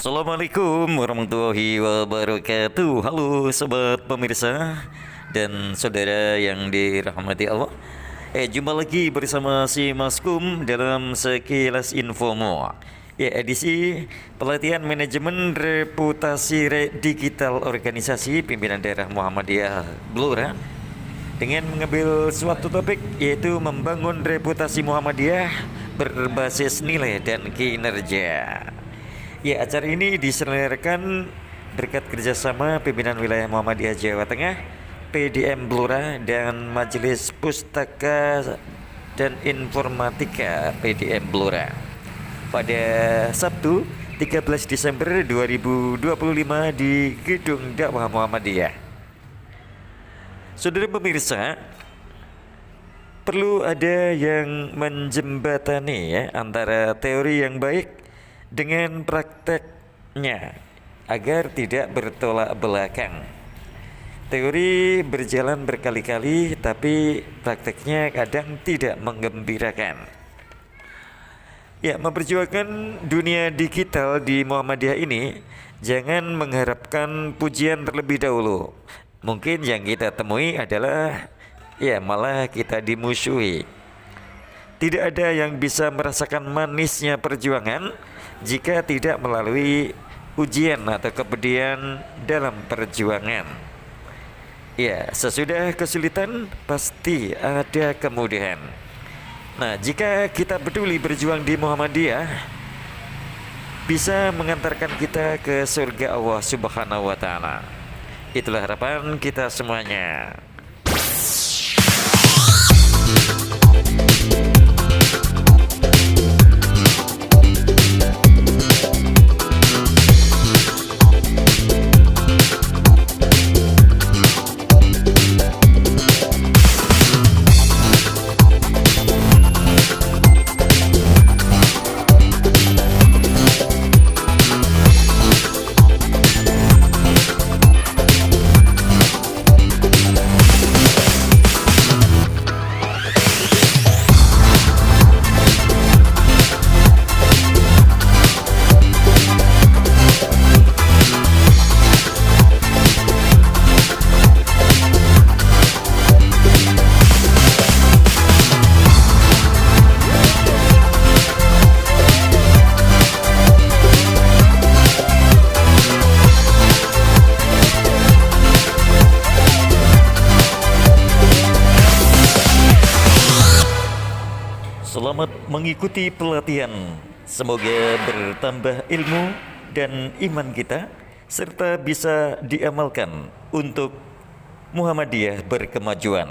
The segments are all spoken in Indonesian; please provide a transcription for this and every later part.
Assalamualaikum warahmatullahi wabarakatuh. Halo sobat pemirsa dan saudara yang dirahmati Allah. Jumpa lagi bersama si Maskum dalam sekilas infomu. Edisi pelatihan manajemen reputasi digital organisasi pimpinan daerah Muhammadiyah Blora dengan mengambil suatu topik yaitu membangun reputasi Muhammadiyah berbasis nilai dan kinerja. Acara ini diselenggarakan berkat kerjasama pimpinan wilayah Muhammadiyah Jawa Tengah, PDM Blora, dan Majelis Pustaka dan Informatika PDM Blora pada Sabtu 13 Desember 2025 di Gedung Dakwah Muhammadiyah. Saudara pemirsa, perlu ada yang menjembatani antara teori yang baik dengan prakteknya agar tidak bertolak belakang. Teori berjalan berkali-kali tapi prakteknya kadang tidak menggembirakan. Memperjuangkan dunia digital di Muhammadiyah ini jangan mengharapkan pujian terlebih dahulu. Mungkin yang kita temui adalah malah kita dimusuhi. Tidak ada yang bisa merasakan manisnya perjuangan jika tidak melalui ujian atau kepedihan dalam perjuangan. Sesudah kesulitan pasti ada kemudahan. Nah, jika kita peduli berjuang di Muhammadiyah, bisa mengantarkan kita ke surga Allah Subhanahu wa Ta'ala. Itulah harapan kita semuanya. Selamat mengikuti pelatihan. Semoga bertambah ilmu dan iman kita serta bisa diamalkan untuk Muhammadiyah berkemajuan.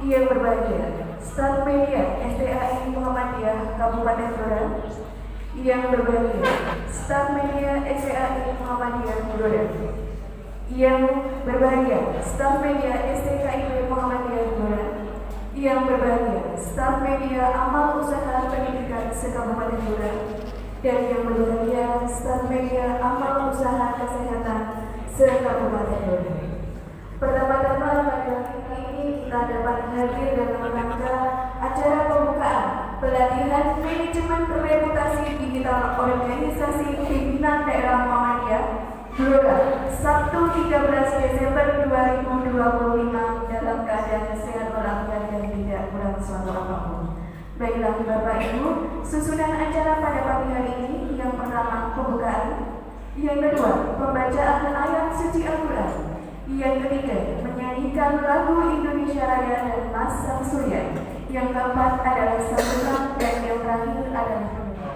Yang berbahagia, staf media SDAI Muhammadiyah Kabupaten Blora. Yang berbahagia, staf media SDAI Muhammadiyah Blora. Yang berbahagia, staf media STKIP Muhammadiyah Blora. Yang berbahagia, staf media amal usaha pendidikan se-Kabupaten Blora. Dan yang berbahagia, staf media amal usaha kesehatan se-Kabupaten Blora. Pertama-tama pada ini kita dapat hadir dalam rangka acara pembukaan pelatihan manajemen reputasi digital organisasi pimpinan daerah Muhammadiyah Blora Sabtu 13 Desember 2025 dalam keadaan sehat walafiat dan tidak kurang suatu apapun. Baiklah Bapak Ibu, susunan acara pada pagi hari ini yang pertama pembukaan, yang kedua pembacaan ayat suci Al-Quran, yang ketiga menyanyikan lagu Indonesia Raya dan Mas Sang Surya, yang keempat adalah sambutan dan yang terakhir adalah penutup.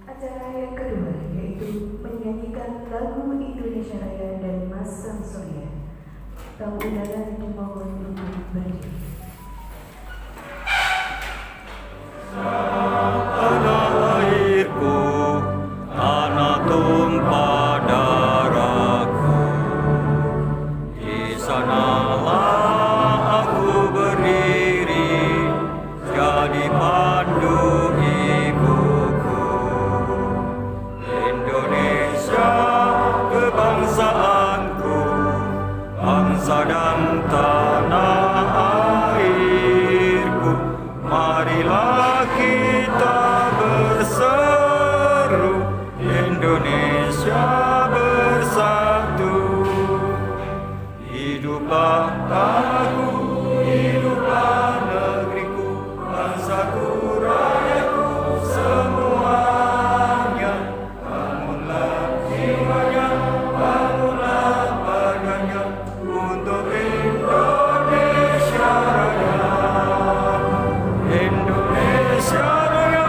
Acara yang kedua yaitu menyanyikan lagu Indonesia Raya dan Mas Sang Surya. Tamu undangan dimohon untuk berdiri. Tanah airku, tanah tumpah darahku, di sanalah aku berdiri, jadi pandu ibuku. Indonesia kebangsaanku, bangsa dan tanah airku, marilah kita berseru, Indonesia bersatu. Hiduplah aku, hiduplah negeriku, bangsaku, rakyatku semuanya. Bangunlah jiwanya, bangunlah badannya untuk Indonesia Raya. Indonesia Raya,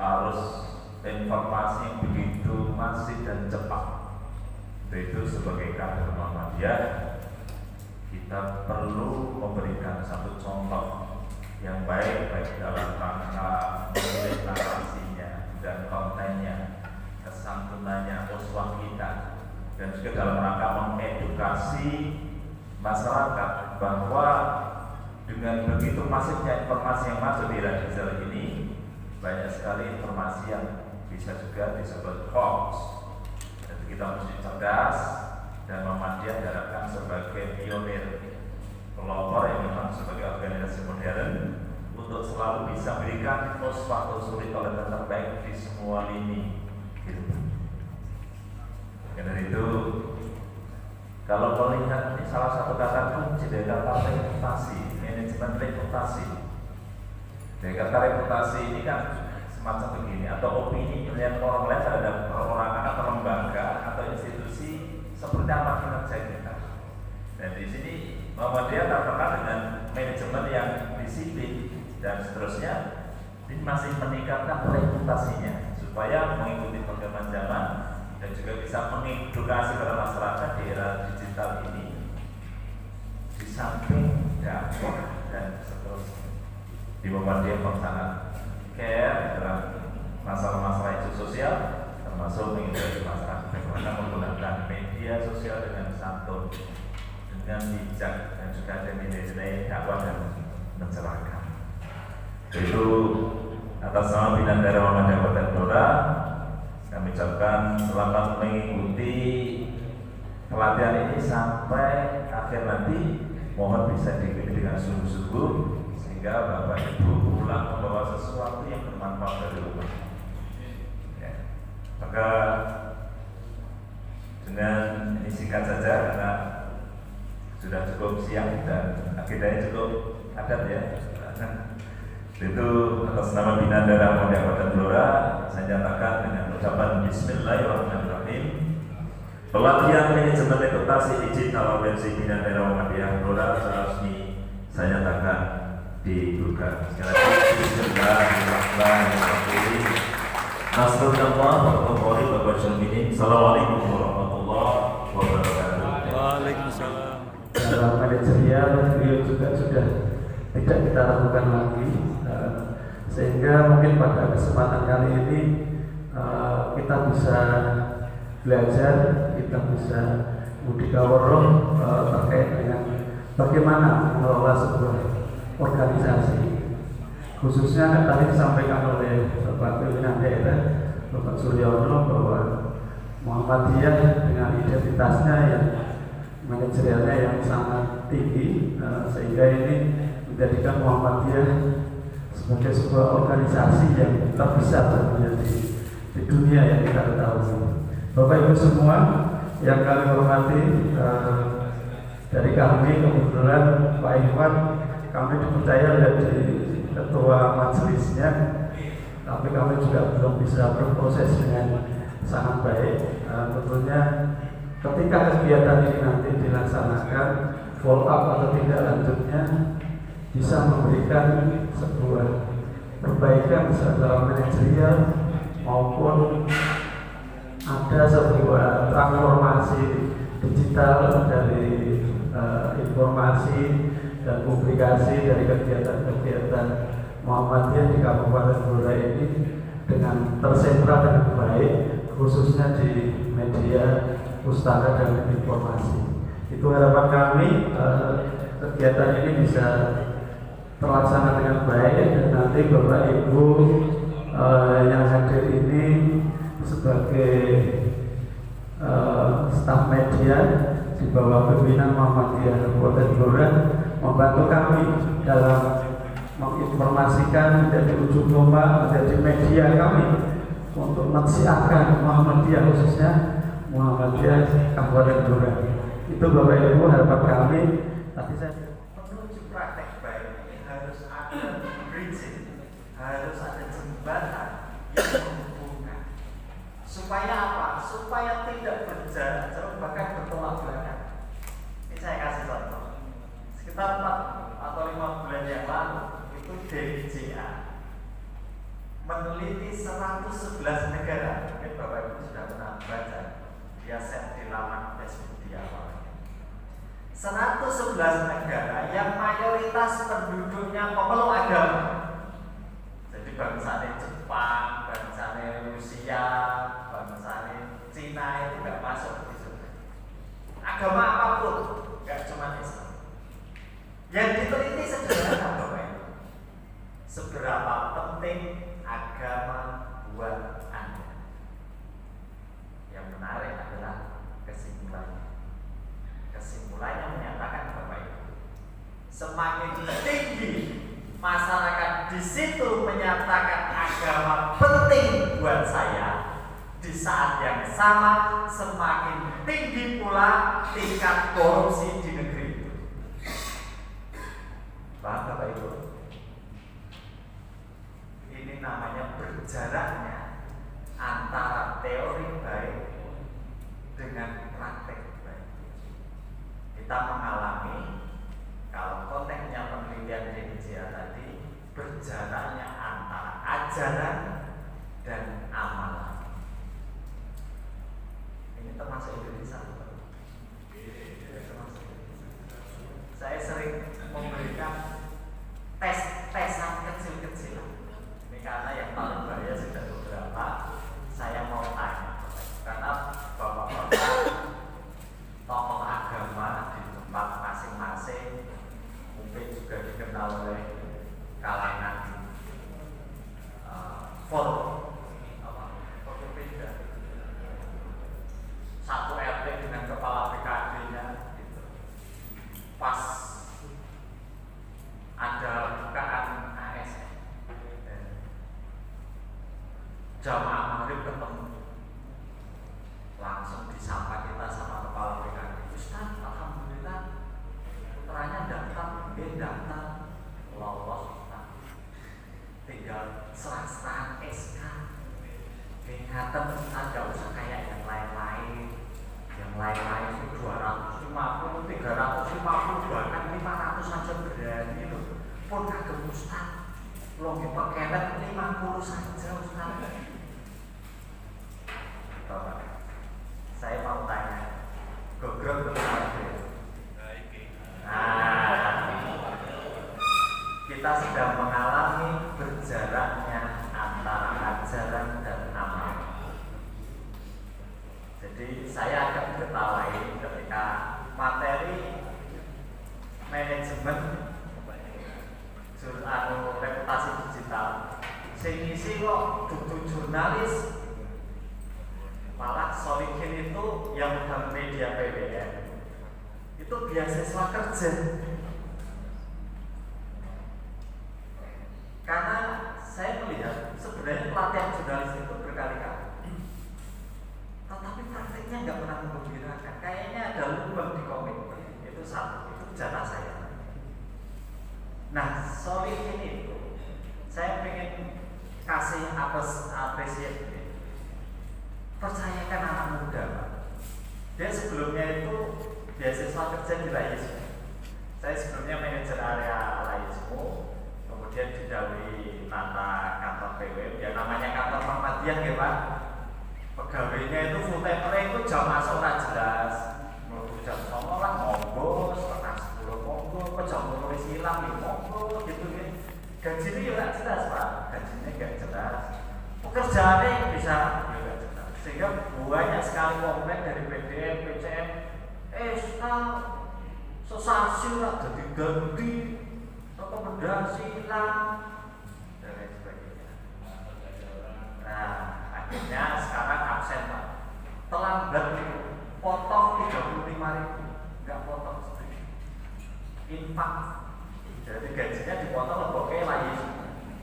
arus informasi yang begitu masif dan cepat. Itu sebagai kader Muhammadiyah, kita perlu memberikan satu contoh yang baik dalam rangka memilih narasinya dan kontennya, kesantunannya, uswah kita, dan juga dalam rangka mengedukasi masyarakat bahwa dengan begitu masifnya informasi yang masuk di era digital ini, banyak sekali informasi yang bisa juga disebut hoax. Jadi kita mesti cerdas, dan Muhammadiyah diharapkan sebagai pionir pelopor yang memang sebagai organisasi modern untuk selalu bisa memberikan uswah-uswah teladan terbaik di semua lini kehidupan. Karena itu, kalau melihat ini salah satu kata kunci dari kata reputasi, manajemen reputasi. Dari kata reputasi ini kan semacam begini, atau opini penilaian orang lain terhadap perorangan atau lembaga atau institusi seperti apa kinerja kita. Dan di sini Muhammadiyah terkenal dengan manajemen yang disiplin dan seterusnya. Ini masih meningkatkan reputasinya supaya mengikuti perkembangan zaman dan juga bisa mengedukasi para masyarakat di era digital ini. Di samping dakwah dan seterusnya, di Muhammadiyah sangat care dalam masalah-masalah isu sosial, termasuk mengedukasi masyarakat bagaimana menggunakan media sosial dengan santun, dengan bijak, dan juga ada nilai-nilai dakwah dan mencerahkan. Itu atas nama Bina Daerah Muhammadiyah Kabupaten Blora, kami ucapkan selamat mengikuti pelatihan ini sampai akhir nanti. Mohon bisa diikuti dengan sungguh-sungguh sehingga Bapak Ibu pulang membawa sesuatu yang bermanfaat dari rumah. Ya. Maka dengan ini singkat saja karena sudah cukup siang dan agendanya cukup padat ya. Itu atas nama Bina Daerah Muhammadiyah Kabupaten Blora, saya nyatakan dengan ucapan Bismillahirrahmanirrahim. Pelatihan manajemen reputasi digital versi Bina Daerah Muhammadiyah Blora secara resmi saya nyatakan dibuka. Sekali lagi Bismillahirrahmanirrahim. Assalamualaikum warahmatullahi wabarakatuh. Waalaikumsalam. Dalam manajerial beliau juga sudah tidak kita lakukan lagi, sehingga mungkin pada kesempatan kali ini kita bisa belajar, kita bisa mudikawarah terkait dengan bagaimana mengelola sebuah organisasi, khususnya tadi disampaikan oleh Bapak Pimpinan Daerah Bapak Suryono bahwa Muhammadiyah dengan identitasnya yang manajerialnya yang sangat tinggi, sehingga ini menjadikan Muhammadiyah sebagai sebuah organisasi yang terbesar di dunia yang kita ketahui. Bapak Ibu semua yang kami hormati, dari kami kebetulan Pak Iwan kami dipercaya menjadi ketua majelisnya, tapi kami juga belum bisa berproses dengan sangat baik. Tentunya ketika kegiatan ini nanti dilaksanakan, follow up atau tidak lanjutnya bisa memberikan sebuah perbaikan dalam manajerial maupun ada sebuah transformasi digital dari informasi dan publikasi dari kegiatan-kegiatan Muhammadiyah di Kabupaten Blora ini dengan tersentra dengan baik, khususnya di media pustaka dan informasi. Itu harapan kami kegiatan ini bisa terlaksana dengan baik, dan nanti Bapak Ibu yang hadir ini sebagai staf media di bawah pimpinan Muhammadiyah Kabupaten Blora membantu kami dalam menginformasikan menjadi ujung tombak, menjadi media kami untuk mensiarkan Muhammadiyah, khususnya Muhammadiyah Kabupaten Blora. Itu Bapak Ibu harapan kami. Tadi saya menuju praktek baik ini harus ada bridging, harus ada jembatan yang menghubungkan. Supaya apa? Supaya tidak berjalan jauh, bahkan bertolak belakang. Ini saya kasih contoh. Sekitar 4 atau 5 bulan yang lalu itu DJA meneliti 100 111 negara. Mungkin Bapak Ibu sudah pernah baca, dia share di laman Facebook dia awalnya. 111 negara yang mayoritas penduduknya pemeluk agama. Jadi bangsanya Jepang, bangsanya Rusia, bangsanya Cina itu nggak masuk di situ. Agama apapun, nggak cuma Islam. Yang diteliti sederhana Bapak Ibu. Seberapa penting agama buat Anda? Yang menarik adalah kesimpulannya. Kesimpulannya menyatakan Bapak Ibu, semakin tinggi masyarakat di situ menyatakan agama penting buat saya, di saat yang sama semakin tinggi pula tingkat korupsi di negeri itu. Paham Bapak Ibu? Ini namanya berjaraknya antara teori baik dengan praktek baik. Kita mengalami, kalau konteksnya penelitian DPJA tadi, berjaraknya antara ajaran dan amalan. Ini termasuk Indonesia. Saya sering memberikan tes-tesan kecil-kecilan. Ini karena yang paling bahaya sudah beberapa. Saya mau tanya, karena bapak-bapak tokoh agama di tempat masing-masing mungkin juga dikenal oleh kalangan Forkopimda, satu RT dengan kepala BKD-nya gitu. Pas ada bukaan ASN, jamaah maghrib ketemu, langsung disapa kita sama kepala BKD. Ustaz, alhamdulillah putranya daftar, daftar lolos Ustaz. Tinggal serah-serahan SK. Ingatan Ustaz, gak usah kayak yang lain-lain. Yang lain-lain itu 250, 350, bahkan 500 saja berani loh. Pun kagum Ustaz, lo paketan 50 saja Ustaz. Bapak, saya mau tanya, gogrok betul. Kita sedang mengalami berjaraknya antara ajaran dan amal. Jadi saya akan ketawain ketika materi manajemen reputasi digital sing isi kok dudu jurnalis, malah Solikin itu yang udah media PWN itu beasiswa kerja. Karena saya melihat sebenarnya pelatihan jurnalis itu berkali-kali, tetapi praktiknya nggak pernah menggembirakan. Kayaknya ada lubang di komitmen. Itu satu, itu jatah saya. Nah, Solikin itu saya pengen kasih apresiasi. Percayakan anak muda, Pak. Dia sebelumnya itu beasiswa kerja di Layismu. Saya sebelumnya manajer area Layismu, kemudian didahului tata kantor PW. Ya namanya kantor Muhammadiyah ya Pak. Pegawainya itu full time itu jam masuk nggak jelas. Mau jam 9 monggo, setengah 10 monggo, ke jam 10 silam ya monggo gitu ya. Gajinya ya nggak jelas Pak, gajinya nggak jelas. Pekerjaannya bisa nggak jelas. Sehingga banyak sekali komplain dari PDM, PCM, sesasi lah jadi ganti, rekomendasi hilang dan lain sebagainya. Nah, akhirnya sekarang absen Pak. Terlambat potong 35.000, nggak potong sedikit. Infak, jadi gajinya dipotong leboknya lagi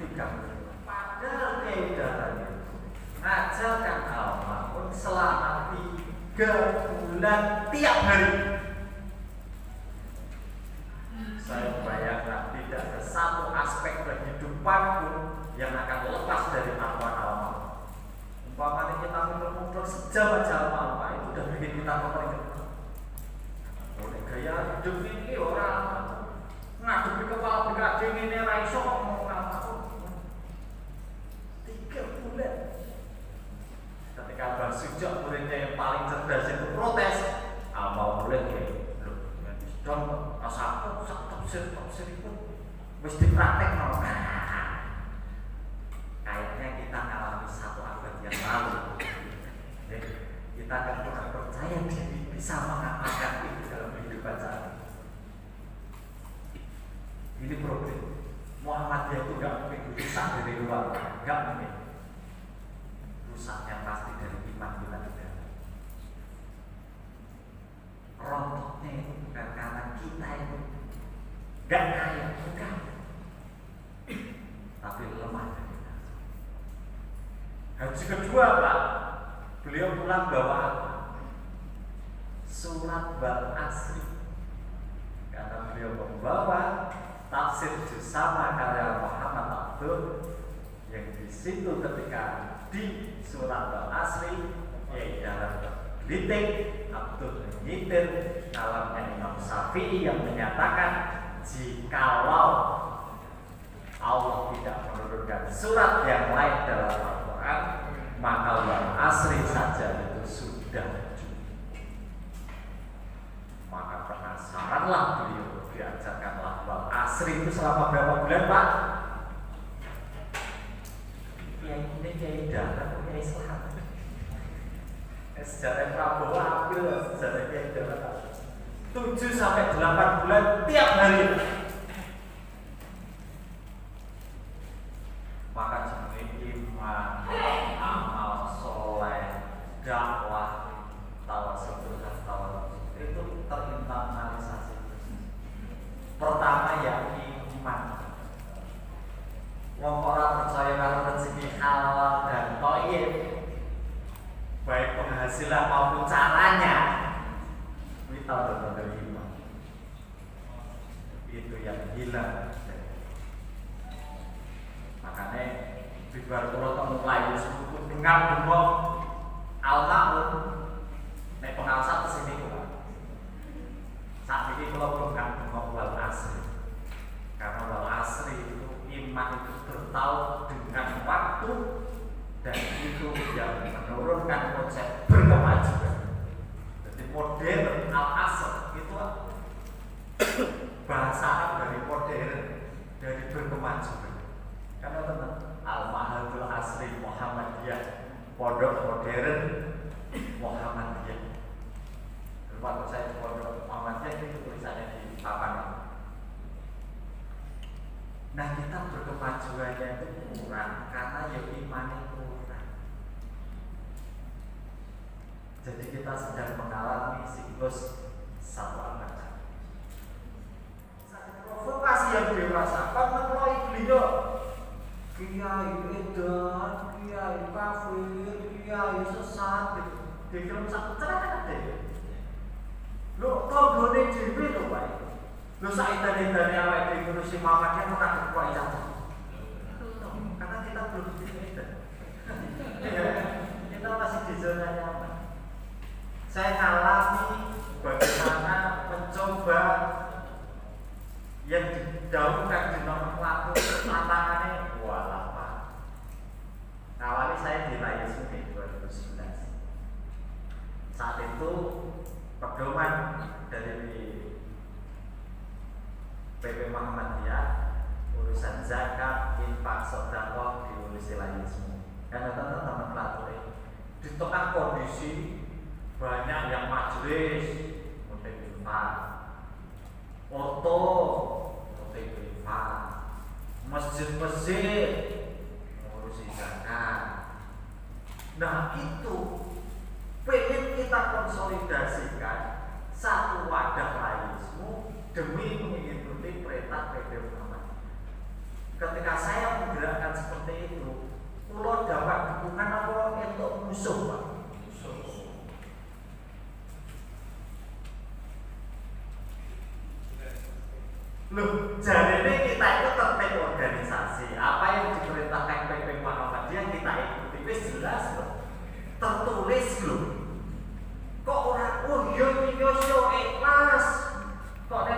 30. Padahal keidarannya ngajarkan almarhum selama 3 bulan tiap hari. Saya bayangkan tidak ada satu aspek kehidupan pun yang akan lepas dari marwah almarhum. Umpamanya kita ngumpul sejam aja almarhum itu udah bikin kita keperingat. Oleh gaya hidup ini orang ngadepi kepala BKD ini raiso ngomong almarhum 3 bulan. sejak muridnya yang paling cerdas itu protes, mau murid ya, dan asal tafsir itu mesti praktek mau. Kayaknya kita ngalami 1 abad yang lalu. Kita akan kurang percaya diri bisa mengamalkan itu dalam kehidupan saat ini. Ini problem. Muhammadiyah itu nggak mungkin rusak dari luar, nggak mungkin. Rusaknya pasti dari iman kita di dalam. Rontoknya itu bukan karena kita itu nggak kaya, bukan, tapi lemah dari kita. Haji kedua Pak, beliau pulang bawa apa? Surat Wal Asri, karena beliau membawa tafsir Jusama karya Muhammad Abdul, yang di situ ketika di surat Wal Asri, yaitu dalam litik Abdul menyitir kalamnya Imam Syafi'i yang menyatakan jikalau Allah tidak menurunkan surat yang lain dalam Al-Quran, maka Wal Asri saja itu sudah cukup. Maka penasaranlah beliau, diajarkanlah Wal Asri itu selama berapa bulan Pak? Ini kayak darat, kayak Islam. Sejarah Prabowo ambil sejarah kayak darat 7 sampai 8 bulan tiap hari. Maka jenis iman, amal soleh, dakwah, tawasul itu terinternalisasi. Pertama ya iman. Wong ora percaya karo rezeki halal dan thayyib, baik penghasilan maupun caranya, kita benar-benar iman. Itu yang hilang. Makanya di bar kula temu layu suku dengar demok almarhum nek pengawasan kesini kula. Saat ini kula dengar demok Wal Asri. Karena Wal Asri itu iman itu bertaut dengan waktu, dan itu yang menurunkan konsep berkemajuan. Jadi modern al-asr itu bahasa Arab dari modern, dari berkemajuan. Karena teman Al-Mahatul Asri Muhammadiyah, pondok modern Muhammadiyah. Waktu saya di pondok Muhammadiyah itu tulisannya di papan. Nah kita berkemajuannya itu kurang karena ya imannya kurang. Jadi kita sedang mengalami siklus 1 abad. Provokasi yang beliau rasakan menoloi beliau. Kiai edan, kiai kafir, kiai sesat gitu. Di film satu cerita deh. Lo tonggone dhewe lho Pak. Lo saedan-edane awake dhewe ngurusi Muhammadiyah ora kok ijazah. Karena kita belum edan. Kita masih di zona nyaman. Saya alami bagaimana mencoba yang didahulukan di nomenklatur tantangannya walah Pak. Awalnya saya di Layesmu 2011. Saat itu pedoman dari PP Muhammadiyah urusan zakat, infak, sedekah diurus Layesmu. Karena teman-teman nomenklatur di tengah kondisi banyak yang majelis untuk infak, foto untuk infak, masjid-masjid ngurusi zakat. Nah itu pengen kita konsolidasikan satu wadah Layesmu demi mengikuti perintah PP Muhammad. Ketika saya menggerakkan seperti itu, pulau dapat dukungan apa untuk musuh Pak? Loh, jadi ini kita itu tertib organisasi. Apa yang diperintahkan PP Muhammadiyah kita ikuti. Wis jelas loh, tertulis loh. Kok orang yo ikhlas. Kok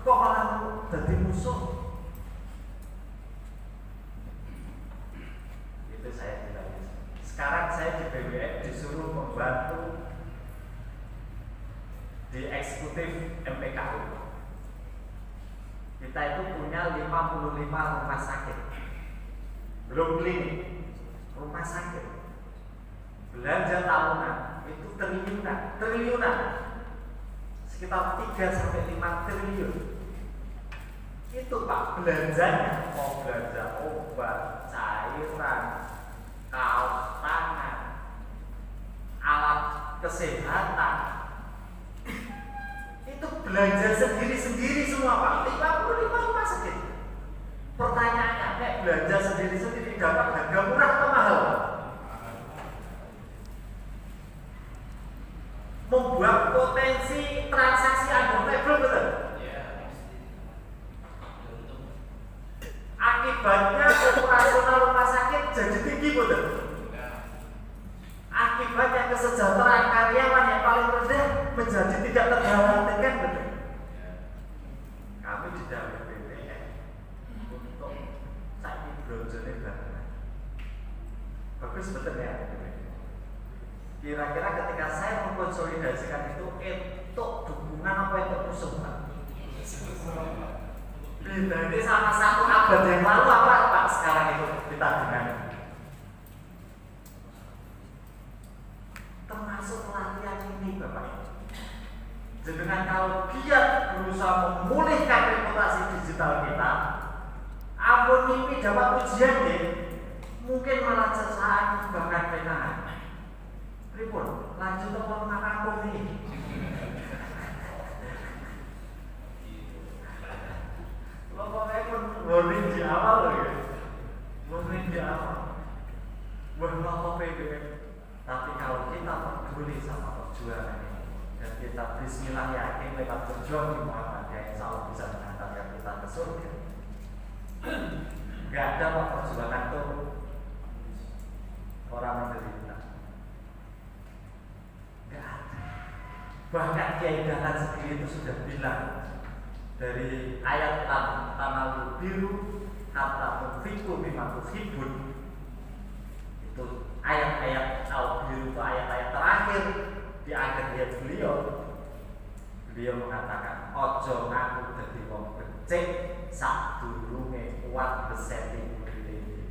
kok malah jadi musuh. Itu saya tidak bisa. Sekarang saya saya di BWN disuruh membantu di eksekutif MPKU. Kita itu punya 55 rumah sakit, belum klinik, rumah sakit. Belanja tahunan itu triliunan, sekitar 3-5 triliun. Itu Pak belanjanya, mau belanja obat, cairan, kaos tangan, alat kesehatan, itu belanja sendiri-sendiri semua Pak. 55 rumah sakit. Pertanyaannya, nek belanja sendiri-sendiri dapat harga murah atau mahal? Membuat potensi transaksi unprofitable, betul? Akibatnya operasional rumah sakit jadi tinggi, betul? Akibatnya kesejahteraan karyawan yang paling rendah menjadi tidak tergantikan, betul? Kami di dalam BPN untuk saiki brojone banget. Bagus betul ya. Kira-kira ketika saya mengkonsolidasikan itu dukungan apa itu musuhan? Bedanya sama satu abad yang lalu apa Pak sekarang itu kita dengar? Termasuk latihan ini Bapak Ibu. Dengan kalau giat berusaha memulihkan reputasi digital kita, ampun mimpi dapat ujian deh, mungkin malah sesaat bahkan penangan. Ribut, lanjut ke kampung ini. Lo pokoknya pun warning di awal loh ya, warning di awal. Berapa PBM? Tapi kalau kita peduli sama perjuangan ini dan kita bismillah yakin lewat berjuang di Muhammadiyah, insya Allah bisa mengantarkan kita ke surga. Gak ada Pak perjuangan itu orang menderita. Gak ada. Bahkan Kiai Dahlan sendiri itu sudah bilang dari ayat tanah biru kata mufiku bima tuhibun, itu ayat-ayat al-biru itu ayat-ayat terakhir di akhir ayat beliau mengatakan ojo ngaku dadi wong becik sadurunge kuat beseti murid.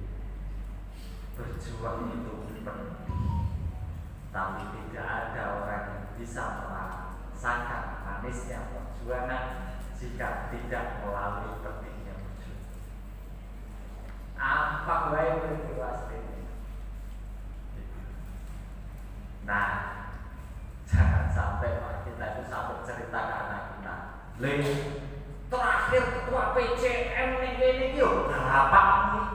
Berjuang itu penting, tapi tidak ada orang yang bisa merasakan manisnya perjuangan jika tidak melalui petiknya berjuang. Apa gue itu aslinya? Nah, jangan sampai Pak kita itu sampai cerita ke anak kita. Terakhir ketua PCM nih yuk, berapa nih?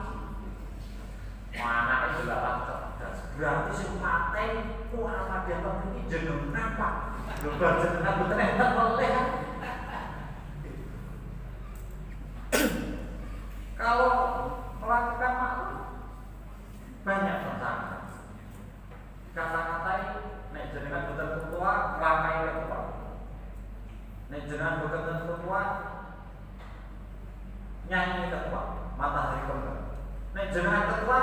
Anaknya juga cerdas. Berarti si paten Muhammadiyah ini jenengan Pak. Lebar jenengan betul enten boleh. Kalau melakukan maklum banyak tantangan. Kata-katai nek jenengan betul ketua ramai ketua. Nek jenengan betul ketua nyanyi ketua matahari kembang. Nek jenengan ketua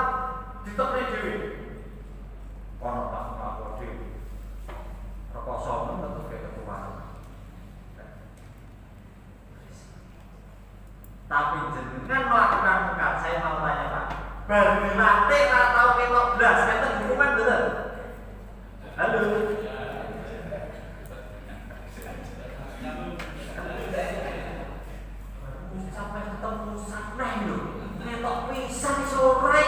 ditokne dhewe. Ono tak ngaku dhewe. Rekoso metu ketua. Tapi jenengan melakukan mukat, saya mau tanya Pak, baru dilatih atau ketok belas, kata hukuman betul? Halo? Sampai ketemu sanai loh, ketok pisang sore.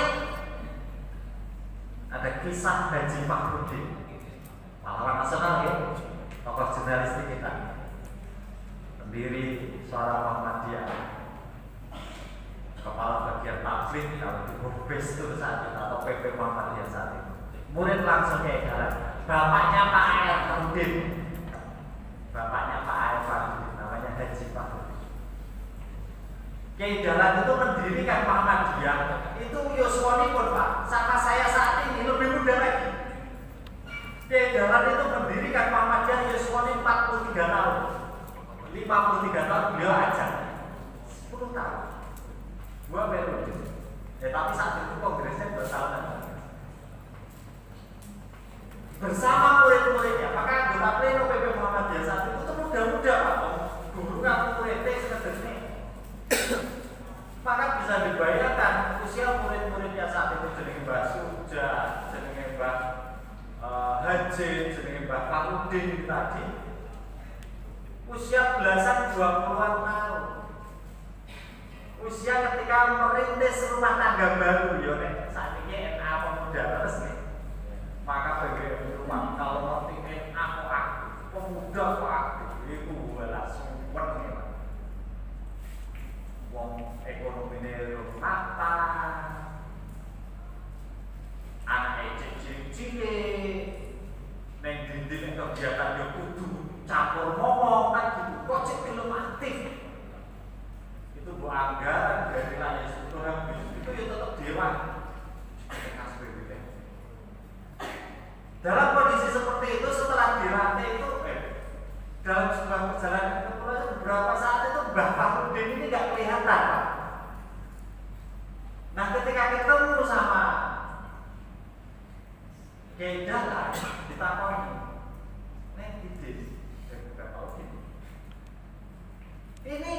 Ada kisah Haji Fahrudin, pahlawan nasional ya, tokoh jurnalistik kita, pendiri Suara Muhammadiyah, kepala bagian taklim kalau di Hubes itu saat itu atau PP Muhammadiyah saat itu. Murid langsung kayak jalan. Bapaknya Pak Air Farudin, namanya Haji Fahrudin. Kiai Dahlan itu mendirikan Muhammadiyah itu yuswani pun Pak, sama saya saat ini lebih muda lagi. Kiai Dahlan itu mendirikan Muhammadiyah yuswani 43 tahun, 53 tahun beliau aja, 10 tahun. Gua periode. Tapi saat itu kongresnya 2 tahunan. bersama murid-muridnya. Maka anggota pleno PP Muhammadiyah saat itu tuh muda-muda Pak, guru ngaku muridnya sekedar. Maka bisa dibayangkan usia murid-muridnya saat itu jenenge Mbah Suja, jenenge Mbah Haji, jenenge Mbah Farudin tadi, usia belasan 20-an tahun. Usia ketika merintis rumah tangga baru, yo nek saat ini NA pemuda terus nih. Maka bagi rumah kalau ngerti NA kok aktif, pemuda kok aktif, itu langsung nih. Wong ekonomi ini rata, anak cilik-cilik, neng dinding kegiatan yo kudu campur ngomong kan gitu, kok cek belum aktif. Itu bu anggaran dari rakyat struktural itu ya tetap dewan. Dalam kondisi seperti itu setelah dilantik itu, dalam sebuah perjalanan itu beberapa saat itu Mbah Farudin ini nggak kelihatan Pak. Nah ketika ketemu sama Kiai Dahlan ditakoni, nek ide, nggak tahu gitu. Ini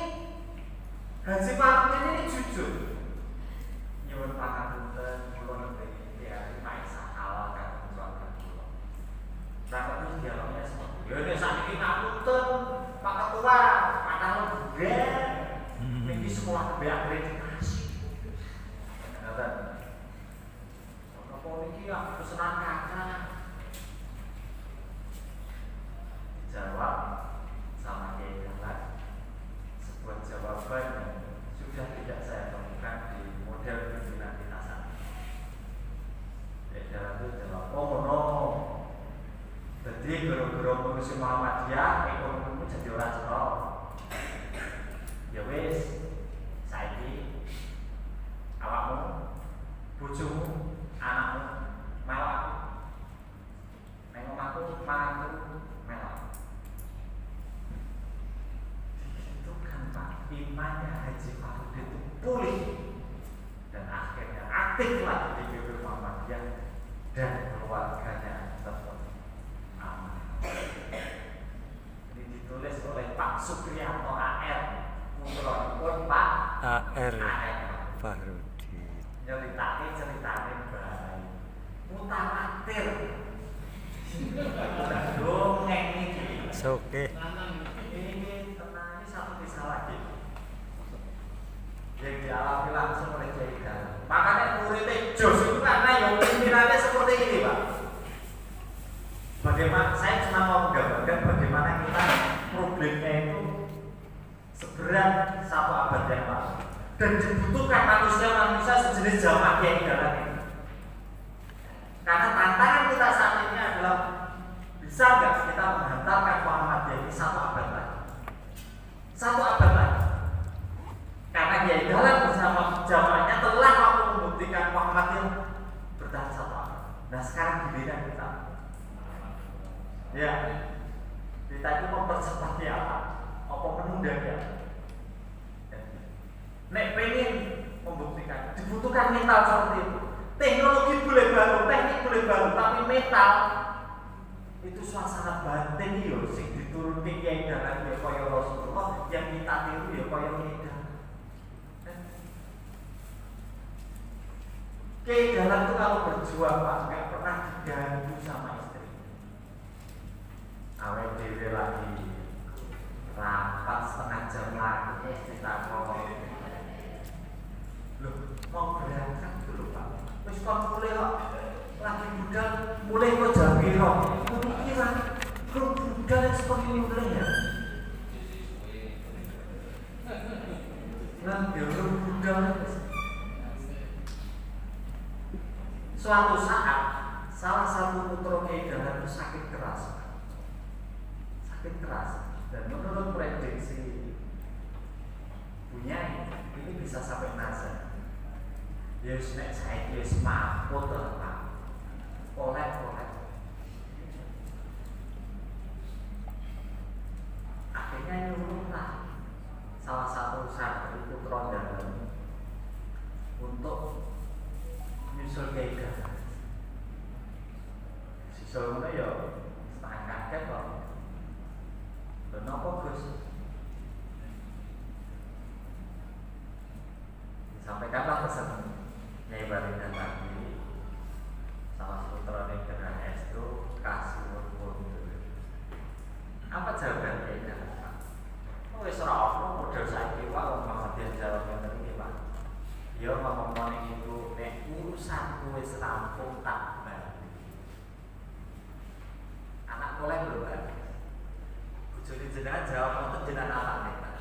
Haji Farudin ini jujur, nyuwun pangapunten kula niki ya maisa halal kan keluarga kula. Nah terus dialognya seperti ya nek sakniki ngapunten Pak Ketua, Pak Lurah, niki sekolah KB akreditasi. Ngaten. Apa niki aku pesenan kakak. Jawab sama Kiai Dahlan sebuah jawaban yang sudah tidak saya temukan di model pimpinan kita saat ini. Kiai Dahlan itu jawab, oh no, jadi guru-guru ngurusi Muhammadiyah ekonomimu jadi orang cerok. Ya wis, saiki awakmu, bojomu, anakmu melok aku. Neng omahku manganku melok. Itu kan Pak, imannya Haji Farudin itu pulih dan akhirnya aktif lagi di BP Muhammadiyah dan keluarganya tetap aman. Ini ditulis oleh Pak Supriyanto AR, pun Pak AR Farudin. Nyeritake ceritane baik, mutawatir. Dongeng iki. Oke. Ini tenang, ini satu kisah lagi yang dialami langsung oleh Kiai Dahlan. Makanya muridnya Jos itu karena yang pimpinannya seperti ini Pak. Bagaimana, saya cuma mau menggambarkan bagaimana kita problemnya itu seberat satu abad yang lalu dan dibutuhkan manusia-manusia sejenis jamaah Kiai Dahlan ini. Karena tantangan kita saat ini adalah bisa nggak kita menghantarkan Muhammadiyah ini satu abad lagi, satu abad lagi. Karena Kiai Dahlan bersama jamaahnya telah mampu membuktikan Muhammadiyah bertahan satu abad. Nah sekarang giliran kita, ya kita itu mempercepatnya apa menundanya. Nek pengen membuktikan, dibutuhkan mental seperti itu. Teknologi boleh baru, teknik boleh baru, tapi mental itu suasana batin yo sing diturunke Kiai Dahlan ya kaya Rasulullah, yang kita tiru ya kaya Kiai Dahlan. Kiai Dahlan itu kalau berjuang Pak nggak pernah diganggu sama istri. Awet dhewe lagi rapat setengah jam lagi ditakoni. Loh, mau berangkat dulu Pak. Wis kon mulai kok lagi budal mulai kok jam piro? Kira kok budal seperti mulai ya. Nah, ya budal. Suatu saat salah satu putra Kiai Dahlan itu sakit keras. Sakit keras dan menurut prediksi punya ini bisa sampai nazar. Ya nek saiki wis mampu to Pak. Oleh. Akhirnya nyuruhlah salah satu santri putra Dahlan untuk nyusul Kiai Dahlan. Si didol ngono ya setengah kaget kok. Lha napa Gus? Disampaikanlah pesan Nyai Barinda tadi sama putrane Gerah Estu kasuwun pun. Apa jawaban Nyai Barinda? Oh wis ora ono model saiki wae wong Muhammadiyah jawab ngene iki, Pak. Ya ngomong itu nek urusanku wis rampung tak bali. Anak mulai lho, Pak. Bojone jenengan jawab wonten jenengan anake, Pak.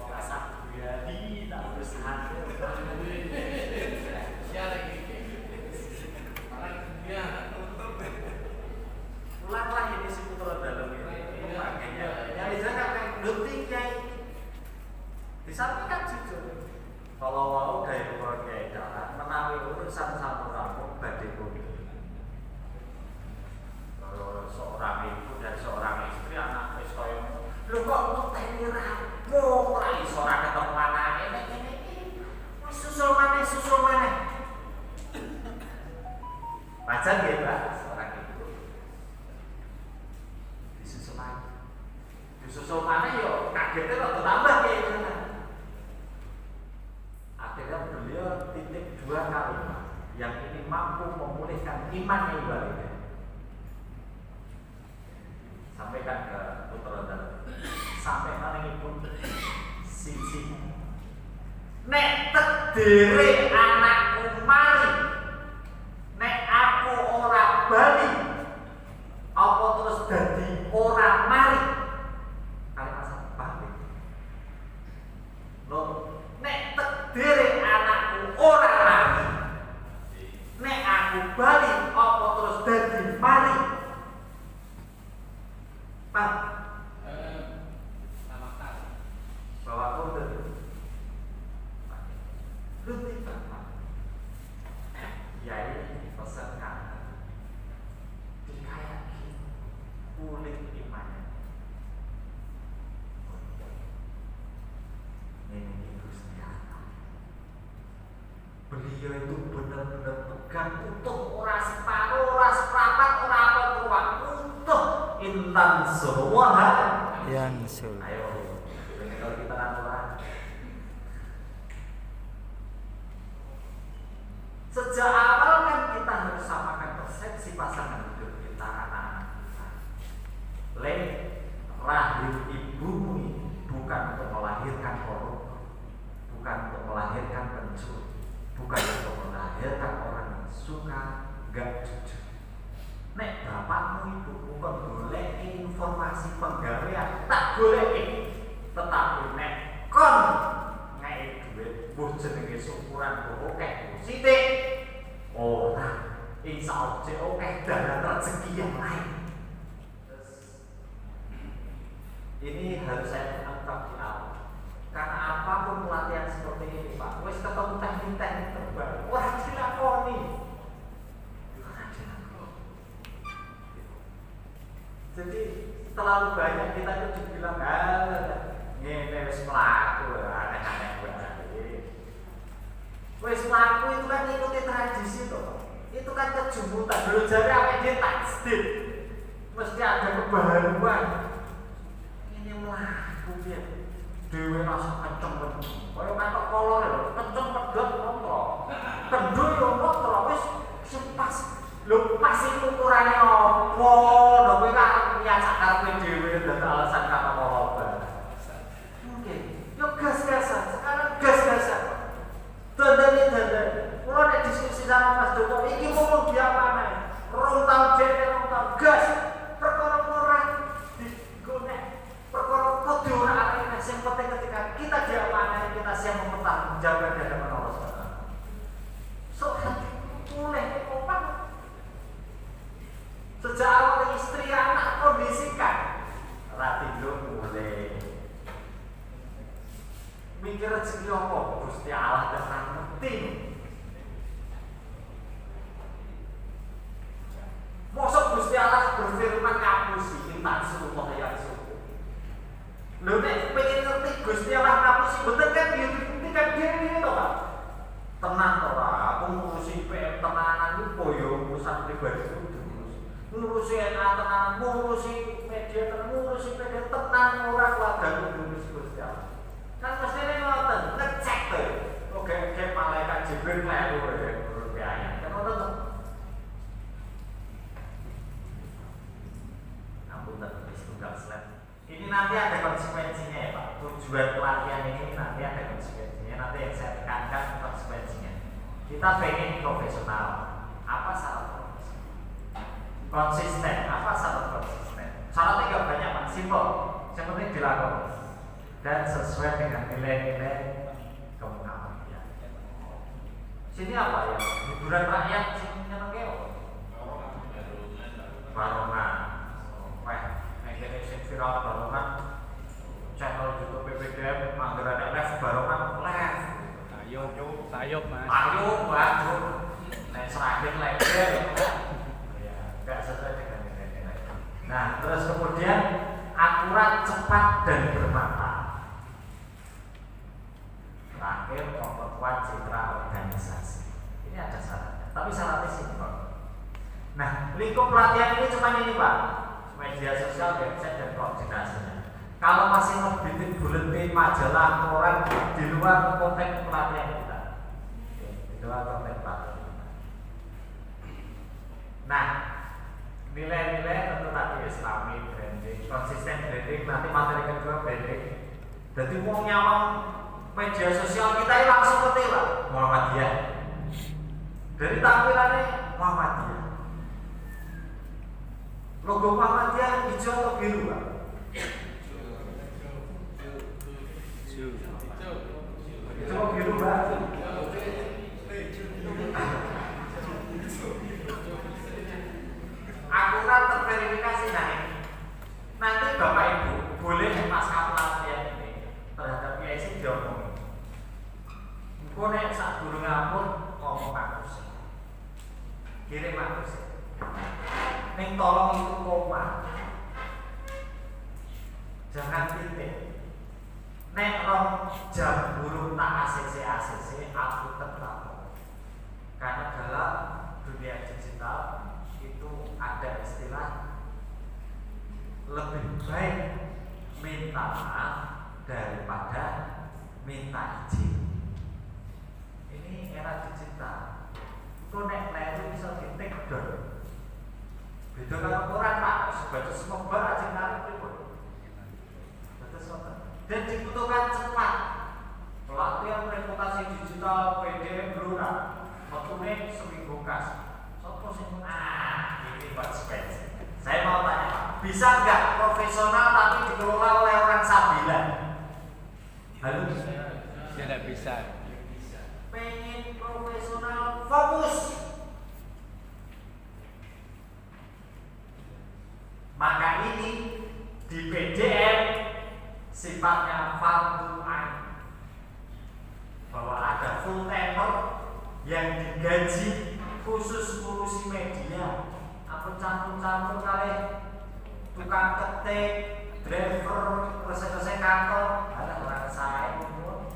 Rasa pribadi tak urusan. Ulanglah ini si putra dalam ini makanya nyai jangan kayak detik nyai disampaikan jujur kalau mau dari keluarga jalan menawi urusan satu kampung badai bumi seorang ibu dan seorang istri anak wis koyo lho kok ngenteni ramu ora iso ora ketemu anake nek ngene iki wis susul maneh pacar nggih Pak seorang ibu disusul maneh yo kagetnya rada tambah kayak gitu. Akhirnya beliau titip 2 kalimat yang ini mampu memulihkan iman yang baliknya. Sampaikan ke putra dan sampai maring pun siji. Nek tedere anakku mari, nek aku ora bali, apa terus dadi ora mari? Kalimat satu balik. Loh, nek tedere anakku ora mari, nek aku bali, apa terus dadi mari? Pak, bawa kode. Luti Pak. Yai pesan kata, dikayaki pulih imannya. Ini Gusti Allah. Beliau itu benar-benar pegang utuh, ora separuh, ora seprapat, ora apa-apa, utuh. Intan semua yang sul. Ayo, kalau kita aturan. Sejak awal kan kita harus samakan persepsi pasangan hidup kita, anak-anak kita. Rahim ibumu ini bukan untuk melahirkan koruptor, bukan untuk melahirkan pencuri, bukan untuk melahirkan orang yang suka gak jujur. Nek bapakmu ibumu kon golek informasi penggawean tak golek, tetapi nek kon ngei duit mbuh jenenge syukuran akeh sithik ora insyaallah akeh dalan rezeki yang lain. Ini harus saya angkat di awal karena apapun pelatihan seperti ini Pak wis ketemu teknik-teknik terbaru ora dilakoni. Jadi terlalu banyak kita itu dibilang ngene wis mlaku aneh-aneh wae. Wis mlaku itu kan ikuti tradisi toh. Itu kan kejumutan. Dulu jare awake dhewe tajdid. Mesti ada kebaruan. Ini mlaku piye? Dhewe rasa kenceng. Kaya katok kolor lho, kenceng pedhot montro. Kendul yo montro wis pas. Lho pas iku ukurane opo? Lho kowe kan nyacak karepe dhewe dadi alasan kata kolor. Mungkin yo gas-gasan, sekarang gas-gasan. Dandani. Kulo nek diskusi sama Mas Joko iki ngomong dia mana? Rong tahun jek, rong tahun gas. Perkara ora digonek. Perkara kudu ora akeh sing penting ketika kita diamanai kita siap mempertanggungjawabkan di hadapan Allah Subhanahu. So hati boleh opak. Sejak awal istri anak kondisikan ratindo boleh mikir rezeki apa Gusti Allah dan ngerti. Mosok Gusti Allah berfirman ngapusi intan suruh yang suruh. Lho nek pengen ngerti Gusti Allah ngapusi bener kan dibuktikan diri to Pak. Tenang to Pak, aku ngurusi PM tenanan iku koyo urusan pribadi ngurusi tenan, ngurusi media tenan, ngurusi media tenan ora keluarga Indonesia Gusti Allah. Kan mestine ngoten, ngecek to. Oke, malaikat Jibril kleru menurut ayat. Kan ngoten to. Ampun wis tunggal slide. Ini nanti ada konsekuensinya ya Pak. Tujuan pelatihan ini nanti ada konsekuensinya. Nanti yang saya tekankan konsekuensinya. Kita pengen profesional. Apa syarat profesional? Konsisten. Apa syarat konsisten? Syaratnya gak banyak Pak, simpel. Yang penting dilakukan dan sesuai dengan nilai-nilai kemukaman. Sini apa ya? Hiburan rakyat sini nyenengke apa? Barongan. Ini sing viral barongan. Channel YouTube PPDM anggaran live barongan live. Sayup Mas. Ayo bagus. Nek seragam lebar. Ya, enggak sesuai dengan nilai-nilai. Nah, terus kemudian akurat, cepat dan bermanfaat. Terakhir, memperkuat citra organisasi. Ini ada syaratnya. Tapi syaratnya simpel. Nah, lingkup pelatihan ini cuma ini Pak. Media sosial, website dan koordinasinya. Kalau masih nerbitin buletin, majalah, koran di luar konteks pelatihan kita. Di luar konteks pelatihan kita. Nah, nilai-nilai tentu tadi Islami, branding, konsisten branding, nanti materi kedua branding. Jadi mau nyawang media sosial kita ini langsung ngerti Pak, Muhammadiyah. Dari tampilannya Muhammadiyah. Logo Muhammadiyah hijau atau biru Pak? Hijau biru Pak? Akurat terverifikasi. Nah ini nanti Bapak Ibu boleh pasca pelatihan ini terhadap PIC diomong. Engko nek sak durunge ampun ngomong aku sih. Kirim aku sih. Ning tolong itu koma. Jangan titik. Nek rong jam burung tak ACC aku tetap. Karena dalam dunia digital itu ada istilah lebih baik minta maaf daripada minta izin. Ini era digital. Itu nek kleru bisa di-take down. Beda karo koran Pak, sebatas semobar aja narik pripun. Betul soten. Dan dibutuhkan cepat. Pelatihan reputasi digital PDM Blura. Metune seminggu kas. Sopo sing ini konsekuensi. Saya mau tanya Pak, bisa nggak profesional tapi dikelola oleh orang sabilan? Halo? Tidak bisa. Pengen profesional fokus. Maka ini di PDM sifatnya fardu ain. Bahwa ada full timer yang digaji khusus ngurusi media. Aku campur-campur kali tukang ketik, driver, resep-resep kantor, ada orang saya pun.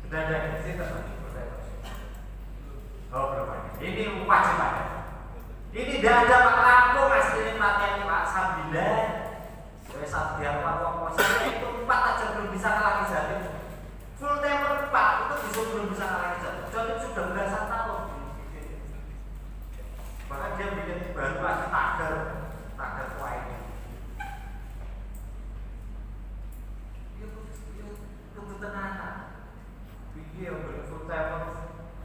Sudah ada di situ. Oh berapa? Ini wajib ada. Ini tidak ada Pak rampung aslinya pelatihan ini Pak sambilan. Saya biar Pak itu 4 aja belum bisa ngalahin jadi. Full timer Pak itu bisa belum bisa ngalahin jadi. Jadi sudah belasan tahun. Bahkan dia bikin baru lagi tagar kuai ini. Itu tenanan. Pikir full timer.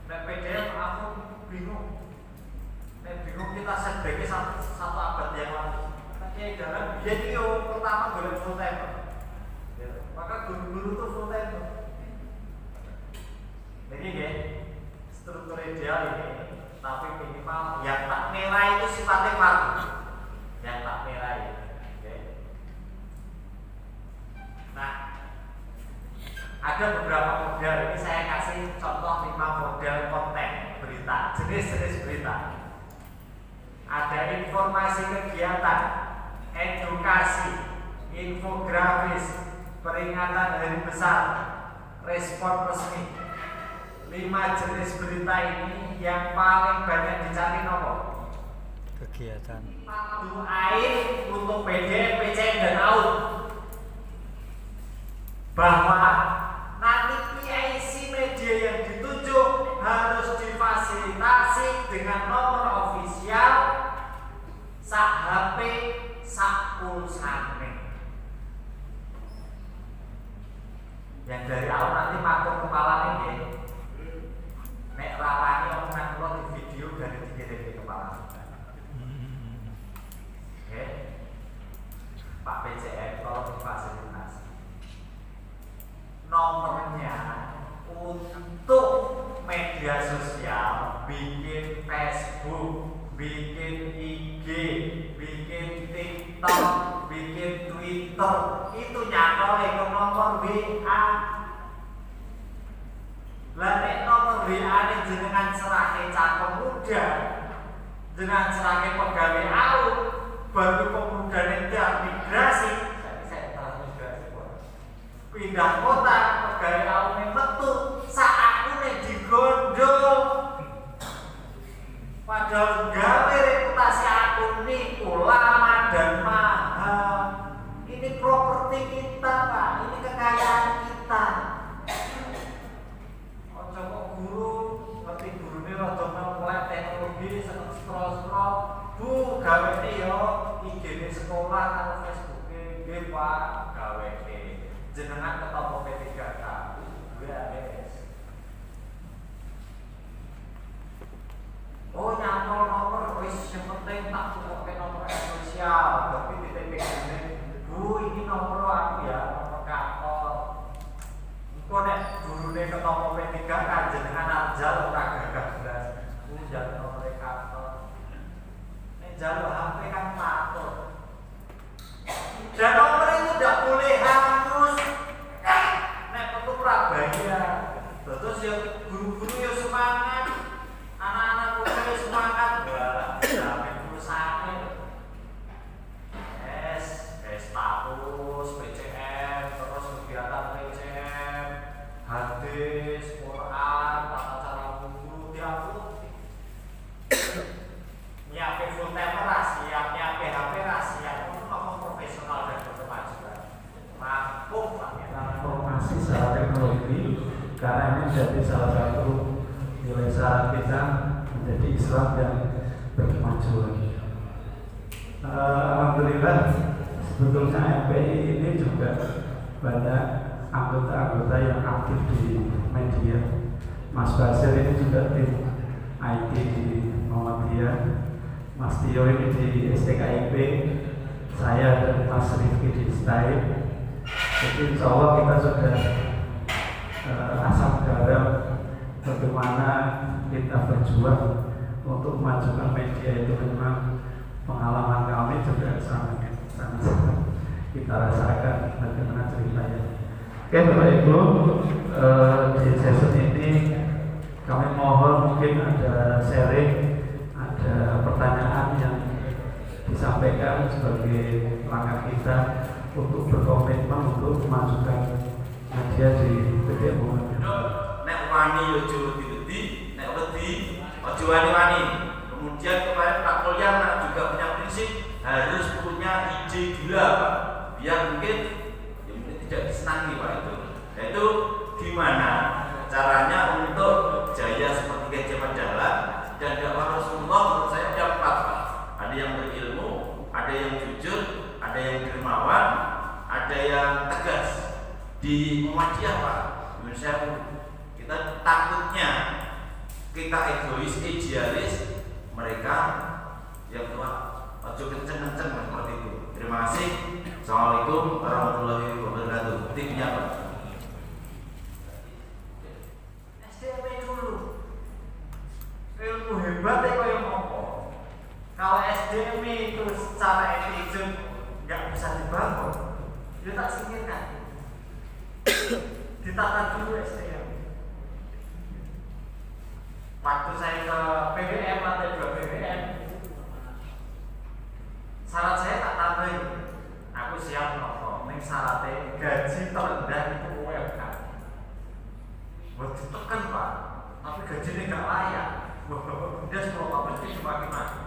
Nek PDM aku bingung. Bingung kita setbacknya satu abad yang lalu. Kayak jalan dia ini pertama boleh full timer. Maka guru-guru itu full timer. Jadi ya struktur ideal ini, tapi minimal yang tak merah itu sifatnya fardu. Yang tak merah itu. Nah, ada beberapa model. Ini saya kasih contoh 5 model konten berita, jenis-jenis berita. Ada informasi kegiatan, edukasi, infografis, peringatan hari besar, respon resmi. 5 jenis berita ini yang paling banyak dicari nomor kegiatan Pandu air untuk PD, PCM dan AUD bahwa nanti PIC media yang ditunjuk harus difasilitasi dengan nomor ofisial sak HP sak pulsane. Yang dari awal nanti makhluk kepala ini nek rawani omongan kula di video dari dikirim di kepala. Oke. Pak PCM tolong difasilitasi nomornya untuk media sosial, bikin Facebook, bikin IG, bikin TikTok, bikin Twitter, itu nyantol ke nomor WA. Lah nek nomor WA ini jenengan serake cakep muda, jenengan serake pegawai AUD, baru pemudanya tidak migrasi, saya telah migrasi pindah kota, pegawai AUD metu, saat aku digondol. Padahal gawe reputasi akun ini lama dan mahal. Ini properti kita, Pak. Ini kekayaan kita. Ojo kok guru, ngerti guru ini rada melek teknologi, seneng scroll-scroll. Bu, gawe ini yo IG ini sekolah atau Facebook ini, Pak, gawe ini. Jenengan ketemu P3K, wes. Oh nyantol nomor, wis yang penting tak cukup ke nomor sosial, tapi di TPK ini, Bu ini nomor aku ya, nomor kantor. Engkau nek gurune ketemu P3 kan jenengan arjal ora gagah belas, Bu jangan nomor kantor. Nek jalur HP kan patut. Dan nomor itu tidak boleh hangus. Nek perlu prabayar. Terus ya guru-guru ya semangat. Anak-anak muda semangat sampai perusahaan status PCM, terus kegiatan PCM, hadis, Quran, tata cara guru, diatur nyiapin full timer siap, nyiapin HP siap, itu ngomong profesional dan berkemajuan rampung Transformasi secara teknologi, karena ini menjadi salah satu nilai syarat kita menjadi Islam yang berkemajuan. Alhamdulillah, sebetulnya MPI ini juga banyak anggota-anggota yang aktif di media. Mas Basir ini juga tim IT di Muhammadiyah, Mas Tio ini di STKIP, saya dan Mas Rifki di STAIP. Jadi insya Allah kita sudah asam garam bagaimana kita berjuang untuk memajukan media itu. Memang pengalaman kami juga sangat kita rasakan bagaimana ceritanya. Oke Bapak Ibu, di session ini kami mohon mungkin ada sharing, ada pertanyaan yang disampaikan sebagai langkah kita untuk berkomitmen untuk memajukan media di PTM Muhammadiyah. Nek wani yo wedi, nek wedi ojo wani-wani. Kemudian kemarin Pak Mulyana juga punya prinsip harus punya ide gila, Pak. Biar mungkin tidak disenangi Pak itu. Yaitu gimana caranya untuk jaya seperti Gajah Mada dan dakwah Rasulullah. Menurut saya ada 4 Pak. Ada yang berilmu, ada yang jujur, ada yang dermawan, ada yang tegas. Di Muhammadiyah Pak, menurut saya kita takutnya kita egois, idealis, mereka yang tua ojo kenceng-kenceng seperti itu. Terima kasih. Assalamualaikum warahmatullahi wabarakatuh. Timnya Pak. SDM dulu. Ilmu hebat ya kaya apa? Kalau SDM itu secara attitude nggak bisa dibangun, ya tak singkirkan. Ditata dulu SDM. Waktu saya ke PBM lantai 2 PBM, syarat saya tak tambahin. Aku siap nopo, ning syaratnya gaji terendah itu UMK. Buat ditekan Pak, tapi gajinya nggak layak. Dia 10 mesti semakin mati.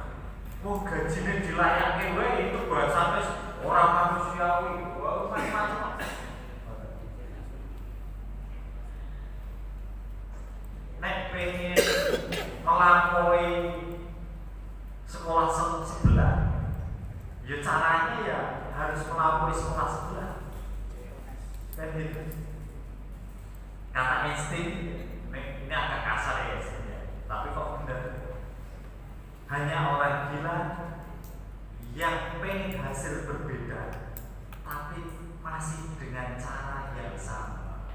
mau gajinya dilayani itu bahasanya orang manusiawi, macam-macam. Nek pengen melampaui sekolah sebelah, ya caranya ya harus melampaui sekolah sebelah. Kan gitu. Kata insting, ini agak kasar ya sebenarnya, tapi kok benar. Hanya orang gila yang pengen hasil berbeda, tapi masih dengan cara yang sama.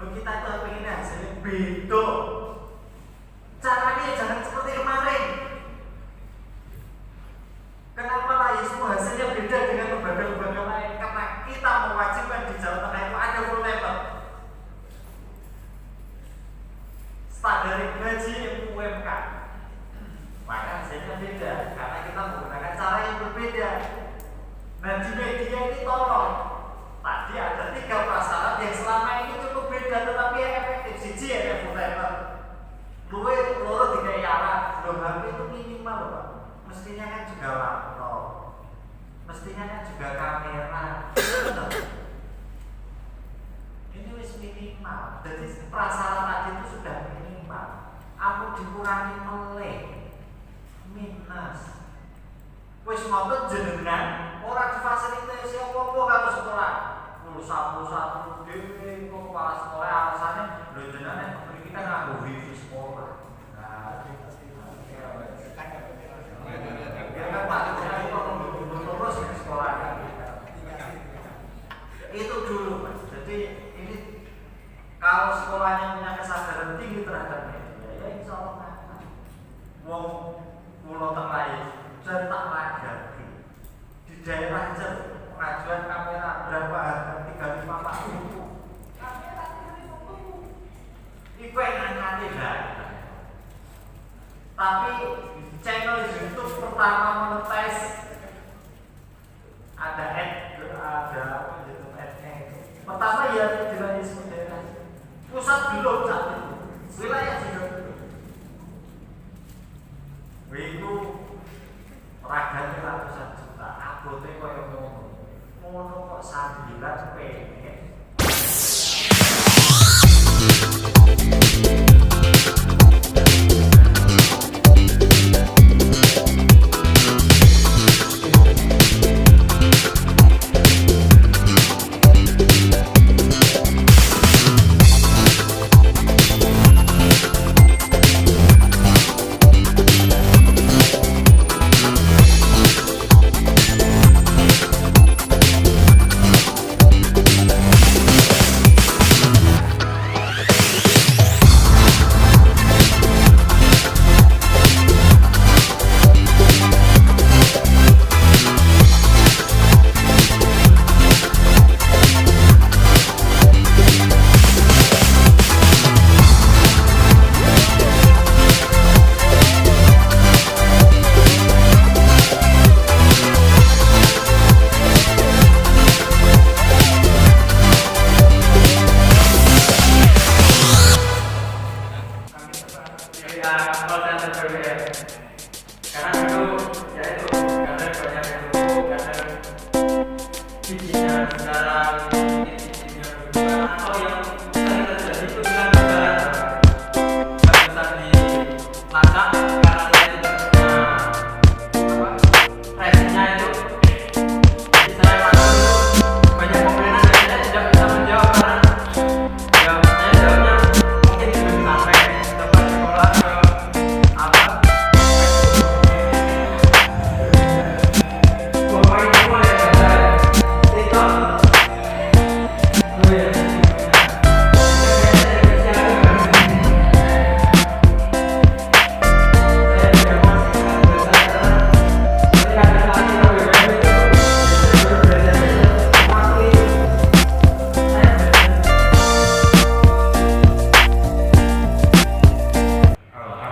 Lalu kita itu pengen hasilnya beda, caranya jangan seperti kemarin. Kenapa laismu hasilnya beda dengan lembaga-lembaga lain? Karena kita mewajibkan di Jawa Tengah itu ada full level. Standar gaji UMK, maka hasilnya beda karena kita menggunakan cara yang berbeda. Nah di media ini tolong, tadi ada 3 prasyarat yang selama ini cukup beda tetapi yang efektif. Siji ya full level, loro 3 yaran, belum HP itu minimal Pak. Mestinya kan juga laptop, mestinya kan juga kamera. Ini wis minimal. Jadi prasyarat tadi itu sudah minimal. Aku dikurangi meleh minus. Wis ngoten jenengan ora difasilitasi apa-apa karo sekolah. Pulsa dhewe kok kepala sekolah alasannya lho jenengan kita nganggo wifi sekolah. Nah, kan Pak terus di sekolah kan. Itu dulu Mas. Jadi ini kalau sekolahnya punya kesadaran tinggi terhadap media, ya insya Allah wong pulau Tengah dan tak lagi di daerah aja pengajuan kamera berapa harga 35 Pak Ibu. Kamera 35 itu yang angkatnya lah. Tapi channel YouTube pertama monetis ada apa gitu ad-nya itu. Pertama ya di wilayah daerah. Pusat belum saat itu. Wilayah juga belum. Itu raganya ratusan juta. Abote koyo ngono kok sambilan pengen.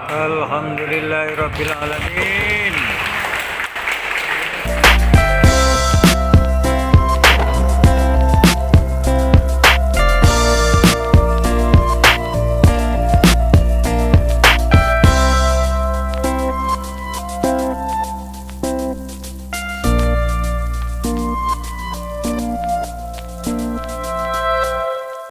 Alhamdulillahirabbil alamin.